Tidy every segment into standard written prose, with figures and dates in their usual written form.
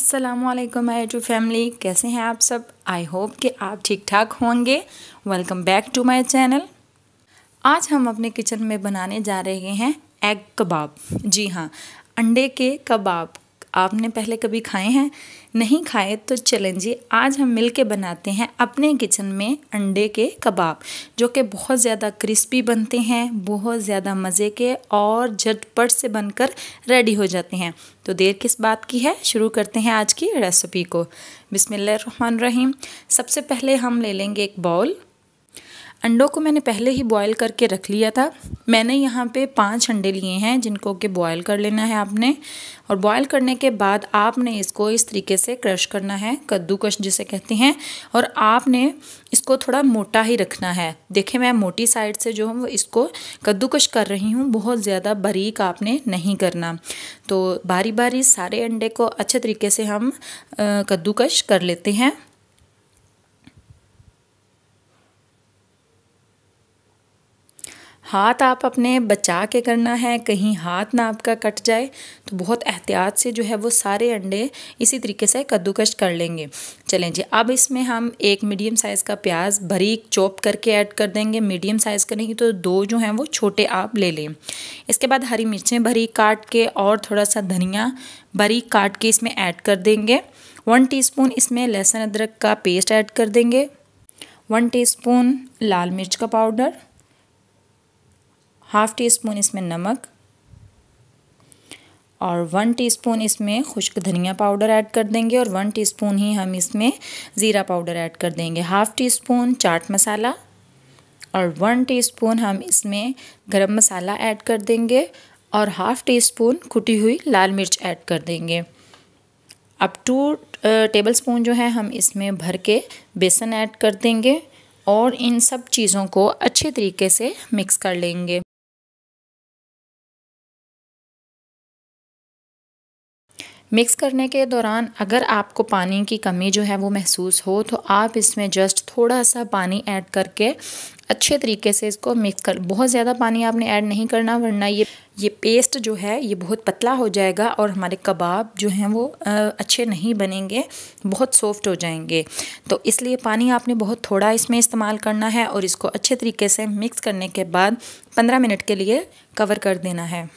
अस्सलामुअलैकुम my YouTube family, कैसे हैं आप सब। आई होप कि आप ठीक ठाक होंगे। Welcome back to my channel. आज हम अपने किचन में बनाने जा रहे हैं एग कबाब। जी हाँ, अंडे के कबाब। आपने पहले कभी खाए हैं? नहीं खाए तो चलें जी, आज हम मिलके बनाते हैं अपने किचन में अंडे के कबाब, जो कि बहुत ज़्यादा क्रिस्पी बनते हैं, बहुत ज़्यादा मज़े के और झटपट से बनकर रेडी हो जाते हैं। तो देर किस बात की है, शुरू करते हैं आज की रेसिपी को। बिस्मिल्लाहिर्रहमानिर्रहीम। सबसे पहले हम ले लेंगे एक बाउल। अंडों को मैंने पहले ही बॉईल करके रख लिया था। मैंने यहाँ पे 5 अंडे लिए हैं, जिनको कि बॉईल कर लेना है आपने। और बॉईल करने के बाद आपने इसको इस तरीके से क्रश करना है, कद्दूकश जिसे कहते हैं। और आपने इसको थोड़ा मोटा ही रखना है। देखिए, मैं मोटी साइड से जो हूँ इसको कद्दूकश कर रही हूँ, बहुत ज़्यादा बारीक आपने नहीं करना। तो बारी बारी सारे अंडे को अच्छे तरीके से हम कद्दूकश कर लेते हैं। हाथ आप अपने बचा के करना है, कहीं हाथ ना आपका कट जाए। तो बहुत एहतियात से जो है वो सारे अंडे इसी तरीके से कद्दूकश कर लेंगे। चलें जी, अब इसमें हम एक मीडियम साइज़ का प्याज बारीक चॉप करके ऐड कर देंगे। मीडियम साइज़ का नहीं तो 2 जो हैं वो छोटे आप ले लें। इसके बाद हरी मिर्चें बारीक काट के और थोड़ा सा धनिया बारीक काट के इसमें ऐड कर देंगे। 1 टीस्पून इसमें लहसुन अदरक का पेस्ट ऐड कर देंगे। 1 टीस्पून लाल मिर्च का पाउडर, ½ टीस्पून इसमें नमक और 1 टीस्पून इसमें खुश्क धनिया पाउडर ऐड कर देंगे। और 1 टीस्पून ही हम इसमें ज़ीरा पाउडर ऐड कर देंगे। ½ टीस्पून चाट मसाला और 1 टीस्पून हम इसमें गरम मसाला ऐड कर देंगे। और ½ टीस्पून कुटी हुई लाल मिर्च ऐड कर देंगे। अब 2 टेबलस्पून जो है हम इसमें भर के बेसन ऐड कर देंगे और इन सब चीज़ों को अच्छे तरीके से मिक्स कर लेंगे। मिक्स करने के दौरान अगर आपको पानी की कमी जो है वो महसूस हो तो आप इसमें जस्ट थोड़ा सा पानी ऐड करके अच्छे तरीके से इसको मिक्स कर, बहुत ज़्यादा पानी आपने ऐड नहीं करना, वरना ये पेस्ट जो है ये बहुत पतला हो जाएगा और हमारे कबाब जो हैं वो अच्छे नहीं बनेंगे, बहुत सॉफ्ट हो जाएंगे। तो इसलिए पानी आपने बहुत थोड़ा इसमें इस्तेमाल करना है और इसको अच्छे तरीके से मिक्स करने के बाद 15 मिनट के लिए कवर कर देना है।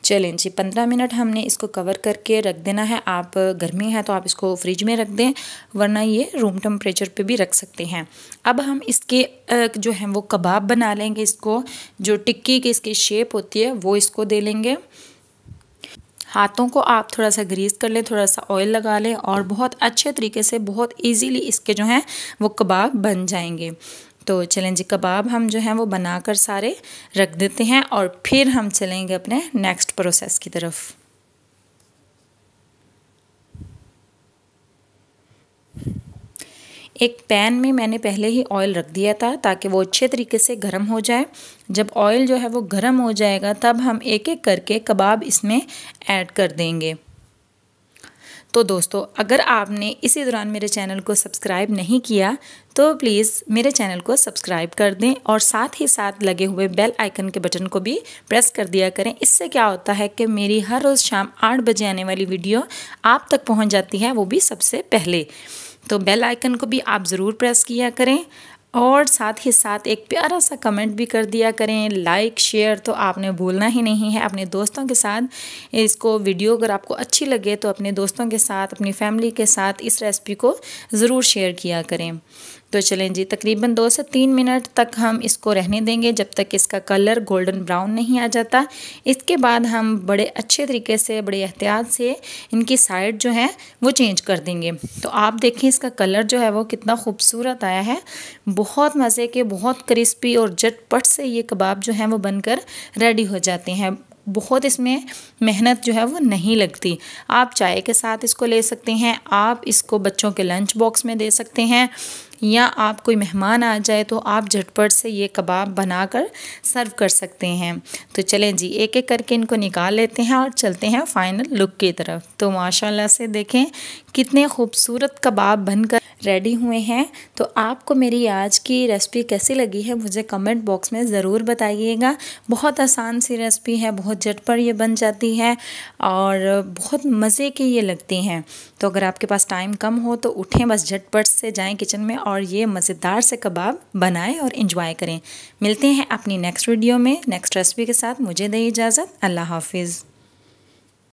चलें जी, 15 मिनट हमने इसको कवर करके रख देना है। आप गर्मी है तो आप इसको फ्रिज में रख दें, वरना ये रूम टेम्परेचर पे भी रख सकते हैं। अब हम इसके जो है वो कबाब बना लेंगे। इसको जो टिक्की की इसकी शेप होती है वो इसको दे लेंगे। हाथों को आप थोड़ा सा ग्रीस कर लें, थोड़ा सा ऑयल लगा लें और बहुत अच्छे तरीके से बहुत इजीली इसके जो हैं वो कबाब बन जाएंगे। तो चलें जी, कबाब हम जो हैं वो बनाकर सारे रख देते हैं और फिर हम चलेंगे अपने नेक्स्ट प्रोसेस की तरफ। एक पैन में मैंने पहले ही ऑयल रख दिया था ताकि वो अच्छे तरीके से गर्म हो जाए। जब ऑयल जो है वो गर्म हो जाएगा तब हम एक एक करके कबाब इसमें ऐड कर देंगे। तो दोस्तों, अगर आपने इसी दौरान मेरे चैनल को सब्सक्राइब नहीं किया तो प्लीज़ मेरे चैनल को सब्सक्राइब कर दें और साथ ही साथ लगे हुए बेल आइकन के बटन को भी प्रेस कर दिया करें। इससे क्या होता है कि मेरी हर रोज़ शाम 8 बजे आने वाली वीडियो आप तक पहुंच जाती है, वो भी सबसे पहले। तो बेल आइकन को भी आप ज़रूर प्रेस किया करें और साथ ही साथ एक प्यारा सा कमेंट भी कर दिया करें। लाइक शेयर तो आपने भूलना ही नहीं है। अपने दोस्तों के साथ इसको वीडियो अगर आपको अच्छी लगे तो अपने दोस्तों के साथ, अपनी फैमिली के साथ इस रेसिपी को ज़रूर शेयर किया करें। तो चलें जी, तकरीबन 2 से 3 मिनट तक हम इसको रहने देंगे जब तक इसका कलर गोल्डन ब्राउन नहीं आ जाता। इसके बाद हम बड़े अच्छे तरीके से, बड़े एहतियात से इनकी साइड जो है वो चेंज कर देंगे। तो आप देखें इसका कलर जो है वो कितना खूबसूरत आया है। बहुत मज़े के, बहुत क्रिस्पी और झटपट से ये कबाब जो हैं वो बनकर रेडी हो जाते हैं। बहुत इसमें मेहनत जो है वो नहीं लगती। आप चाय के साथ इसको ले सकते हैं, आप इसको बच्चों के लंच बॉक्स में दे सकते हैं, या आप कोई मेहमान आ जाए तो आप झटपट से ये कबाब बनाकर सर्व कर सकते हैं। तो चलें जी, एक एक करके इनको निकाल लेते हैं और चलते हैं फाइनल लुक की तरफ। तो माशाल्लाह से देखें कितने खूबसूरत कबाब बनकर रेडी हुए हैं। तो आपको मेरी आज की रेसिपी कैसी लगी है मुझे कमेंट बॉक्स में ज़रूर बताइएगा। बहुत आसान सी रेसिपी है, बहुत झटपट ये बन जाती है और बहुत मज़े की ये लगती हैं। तो अगर आपके पास टाइम कम हो तो उठें, बस झटपट से जाएं किचन में और ये मज़ेदार से कबाब बनाएं और इंजॉय करें। मिलते हैं अपनी नेक्स्ट वीडियो में नेक्स्ट रेसिपी के साथ। मुझे दें इजाज़त। अल्लाह हाफिज़।